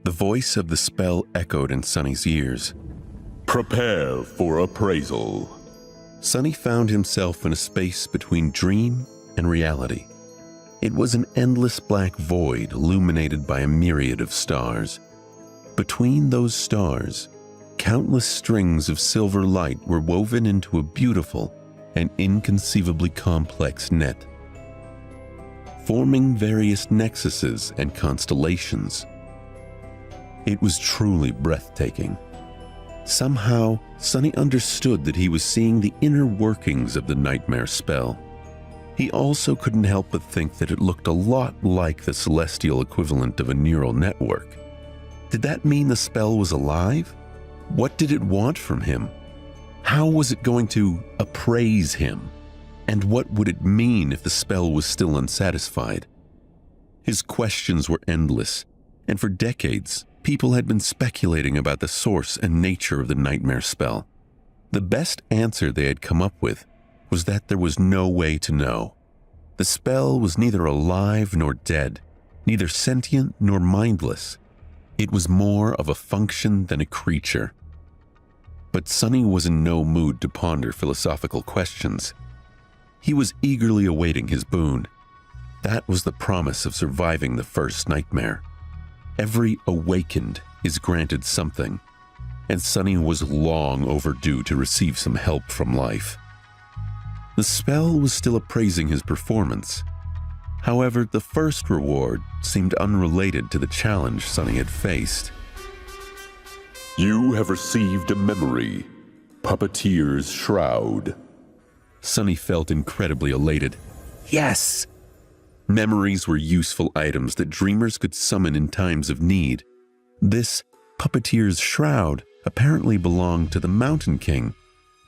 The voice of the spell echoed in Sonny's ears. Prepare for appraisal. Sonny found himself in a space between dream and reality. It was an endless black void illuminated by a myriad of stars. Between those stars, countless strings of silver light were woven into a beautiful and inconceivably complex net, forming various nexuses and constellations. It was truly breathtaking. Somehow, Sonny understood that he was seeing the inner workings of the nightmare spell. He also couldn't help but think that it looked a lot like the celestial equivalent of a neural network. Did that mean the spell was alive? What did it want from him? How was it going to appraise him? And what would it mean if the spell was still unsatisfied? His questions were endless, and for decades, people had been speculating about the source and nature of the nightmare spell. The best answer they had come up with was that there was no way to know. The spell was neither alive nor dead, neither sentient nor mindless. It was more of a function than a creature. But Sonny was in no mood to ponder philosophical questions. He was eagerly awaiting his boon. That was the promise of surviving the first nightmare. Every awakened is granted something, and Sonny was long overdue to receive some help from life. The spell was still appraising his performance. However, the first reward seemed unrelated to the challenge Sonny had faced. You have received a memory, Puppeteer's Shroud. Sonny felt incredibly elated. Yes! Memories were useful items that dreamers could summon in times of need. This Puppeteer's Shroud apparently belonged to the Mountain King,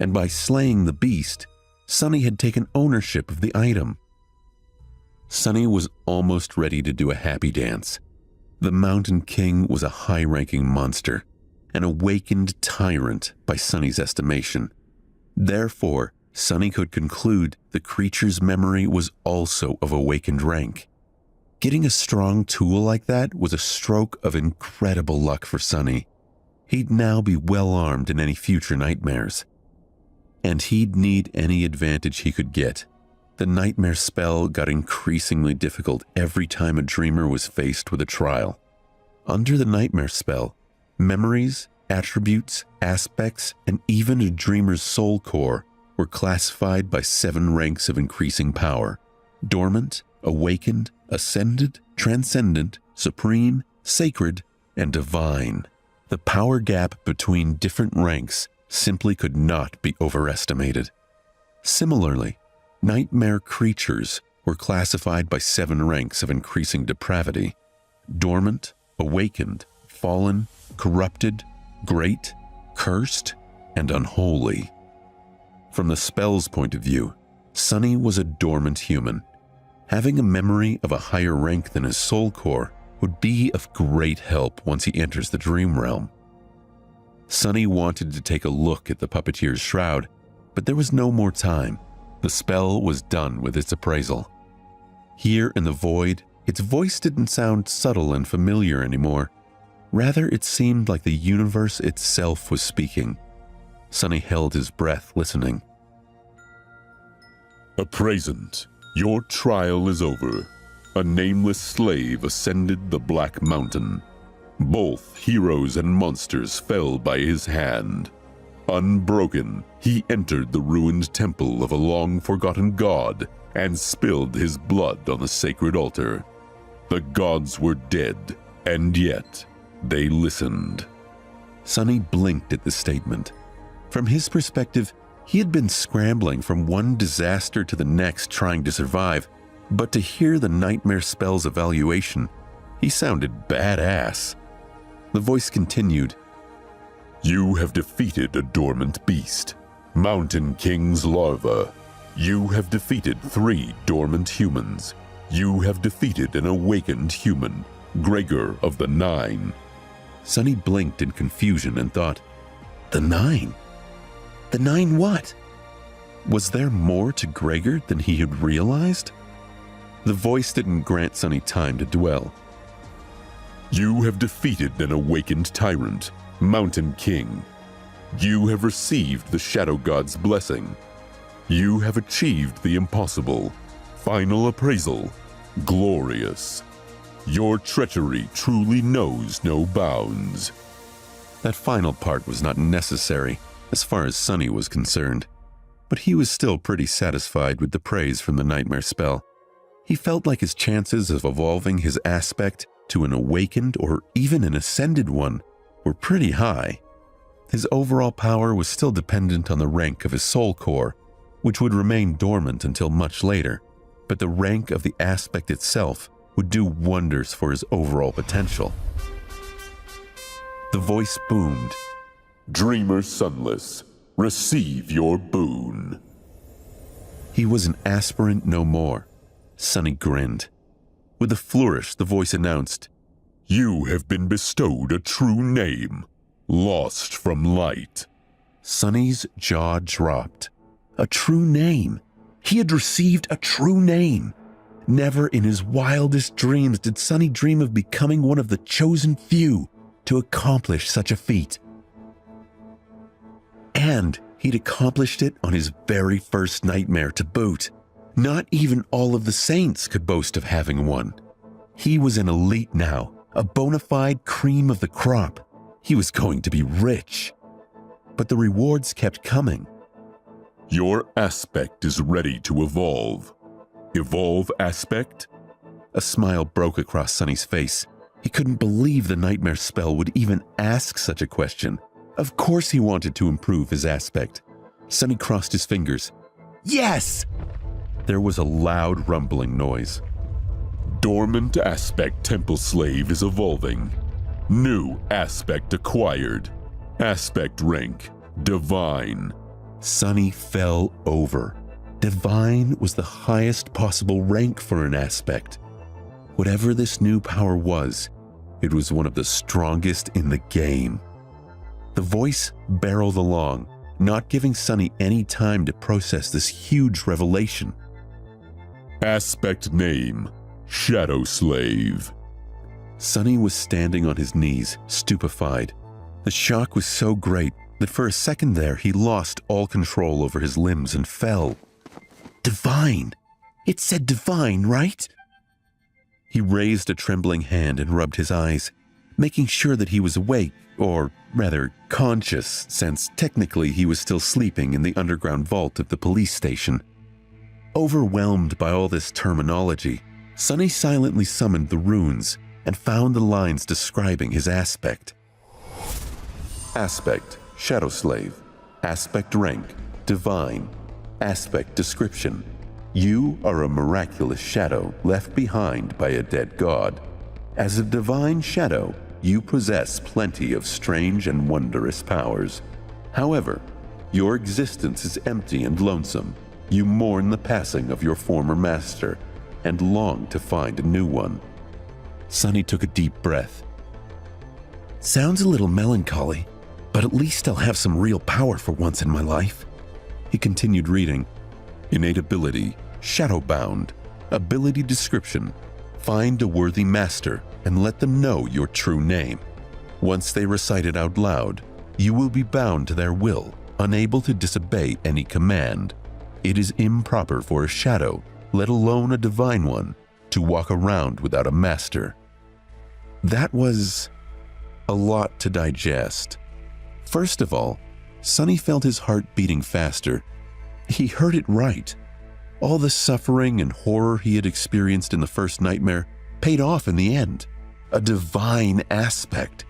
and by slaying the beast, Sonny had taken ownership of the item. Sonny was almost ready to do a happy dance. The Mountain King was a high-ranking monster, an awakened tyrant by Sonny's estimation. Therefore, Sonny could conclude the creature's memory was also of awakened rank. Getting a strong tool like that was a stroke of incredible luck for Sonny. He'd now be well armed in any future nightmares. And he'd need any advantage he could get. The nightmare spell got increasingly difficult every time a dreamer was faced with a trial. Under the nightmare spell, memories, attributes, aspects, and even a dreamer's soul core were classified by 7 ranks of increasing power: dormant, awakened, ascended, transcendent, supreme, sacred, and divine. The power gap between different ranks simply could not be overestimated. Similarly, nightmare creatures were classified by 7 ranks of increasing depravity: dormant, awakened, fallen, corrupted, great, cursed, and unholy. From the spell's point of view, Sonny was a dormant human. Having a memory of a higher rank than his soul core would be of great help once he enters the dream realm. Sonny wanted to take a look at the Puppeteer's Shroud, but there was no more time. The spell was done with its appraisal. Here in the void, its voice didn't sound subtle and familiar anymore. Rather, it seemed like the universe itself was speaking. Sonny held his breath, listening. Appraisant, your trial is over. A nameless slave ascended the Black Mountain. Both heroes and monsters fell by his hand. Unbroken, he entered the ruined temple of a long-forgotten god and spilled his blood on the sacred altar. The gods were dead, and yet they listened. Sonny blinked at the statement. From his perspective, he had been scrambling from one disaster to the next trying to survive, but to hear the nightmare spell's evaluation, he sounded badass. The voice continued. You have defeated a dormant beast, Mountain King's larva. You have defeated 3 dormant humans. You have defeated an awakened human, Gregor of the 9. Sonny blinked in confusion and thought, the 9? The 9 what? Was there more to Gregor than he had realized? The voice didn't grant Sonny time to dwell. You have defeated an awakened tyrant, Mountain King. You have received the Shadow God's blessing. You have achieved the impossible. Final appraisal, glorious. Your treachery truly knows no bounds. That final part was not necessary as far as Sonny was concerned, but he was still pretty satisfied with the praise from the nightmare spell. He felt like his chances of evolving his aspect to an awakened or even an ascended one were pretty high. His overall power was still dependent on the rank of his soul core, which would remain dormant until much later, but the rank of the aspect itself would do wonders for his overall potential. The voice boomed. Dreamer Sunless, receive your boon. He was an aspirant no more. Sonny grinned. With a flourish, the voice announced, You have been bestowed a true name, Lost from Light. Sonny's jaw dropped. A true name. He had received a true name. Never in his wildest dreams did Sonny dream of becoming one of the chosen few to accomplish such a feat. And he'd accomplished it on his very first nightmare to boot. Not even all of the saints could boast of having one. He was an elite now, a bona fide cream of the crop. He was going to be rich. But the rewards kept coming. Your aspect is ready to evolve. Evolve aspect? A smile broke across Sonny's face. He couldn't believe the nightmare spell would even ask such a question. Of course he wanted to improve his aspect. Sonny crossed his fingers. Yes! There was a loud rumbling noise. Dormant aspect temple slave is evolving. New aspect acquired. Aspect rank, divine. Sonny fell over. Divine was the highest possible rank for an aspect. Whatever this new power was, it was one of the strongest in the game. The voice barreled along, not giving Sonny any time to process this huge revelation. Aspect name, Shadow Slave. Sonny was standing on his knees, stupefied. The shock was so great that for a second there he lost all control over his limbs and fell. Divine! It said divine, right? He raised a trembling hand and rubbed his eyes, making sure that he was awake, or rather conscious, since technically he was still sleeping in the underground vault of the police station. Overwhelmed by all this terminology, Sonny silently summoned the runes and found the lines describing his aspect. Aspect, Shadow Slave. Aspect rank, divine. Aspect description. You are a miraculous shadow left behind by a dead god. As a divine shadow, you possess plenty of strange and wondrous powers. However, your existence is empty and lonesome. You mourn the passing of your former master and long to find a new one. Sonny took a deep breath. Sounds a little melancholy, but at least I'll have some real power for once in my life. He continued reading. Innate ability, Shadowbound. Ability description. Find a worthy master and let them know your true name. Once they recite it out loud, you will be bound to their will, unable to disobey any command. It is improper for a shadow, let alone a divine one, to walk around without a master. That was a lot to digest. First of all, Sonny felt his heart beating faster. He heard it right. All the suffering and horror he had experienced in the first nightmare paid off in the end. A divine aspect.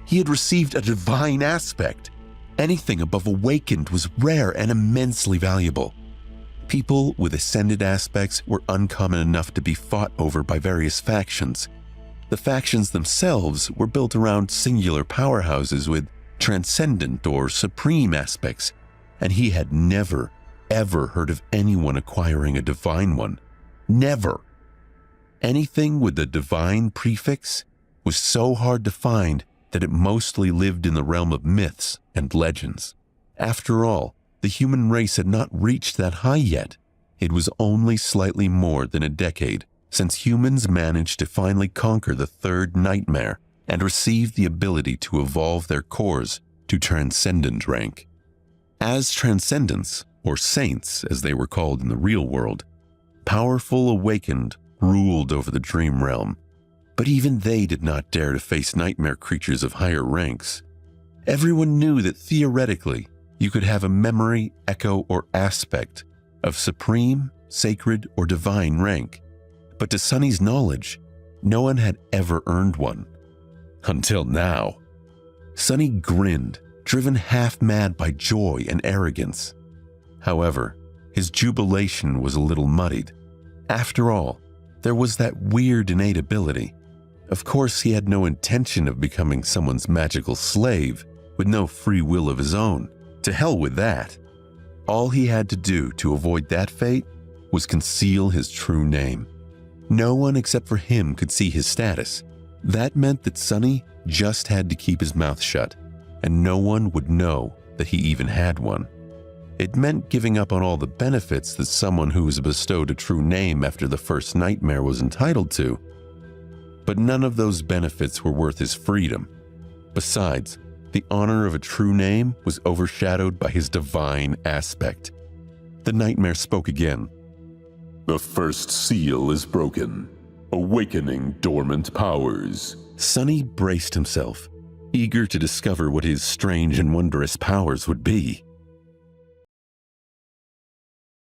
He had received a divine aspect. Anything above awakened was rare and immensely valuable. People with ascended aspects were uncommon enough to be fought over by various factions. The factions themselves were built around singular powerhouses with transcendent or supreme aspects, and he had never, ever heard of anyone acquiring a divine one. Never. Anything with the divine prefix was so hard to find that it mostly lived in the realm of myths and legends. After all, the human race had not reached that high yet. It was only slightly more than a decade since humans managed to finally conquer the third nightmare and received the ability to evolve their cores to Transcendent rank. As Transcendents, or Saints as they were called in the real world, powerful Awakened ruled over the dream realm, but even they did not dare to face nightmare creatures of higher ranks. Everyone knew that theoretically you could have a memory, echo, or aspect of supreme, sacred, or divine rank, but to Sunny's knowledge, no one had ever earned one. Until now. Sunny grinned, driven half-mad by joy and arrogance. However, his jubilation was a little muddied. After all, there was that weird innate ability. Of course, he had no intention of becoming someone's magical slave with no free will of his own. To hell with that. All he had to do to avoid that fate was conceal his true name. No one except for him could see his status. That meant that Sunny just had to keep his mouth shut, and no one would know that he even had one. It meant giving up on all the benefits that someone who was bestowed a true name after the first nightmare was entitled to. But none of those benefits were worth his freedom. Besides, the honor of a true name was overshadowed by his divine aspect. The nightmare spoke again. The first seal is broken, awakening dormant powers. Sunny braced himself, eager to discover what his strange and wondrous powers would be.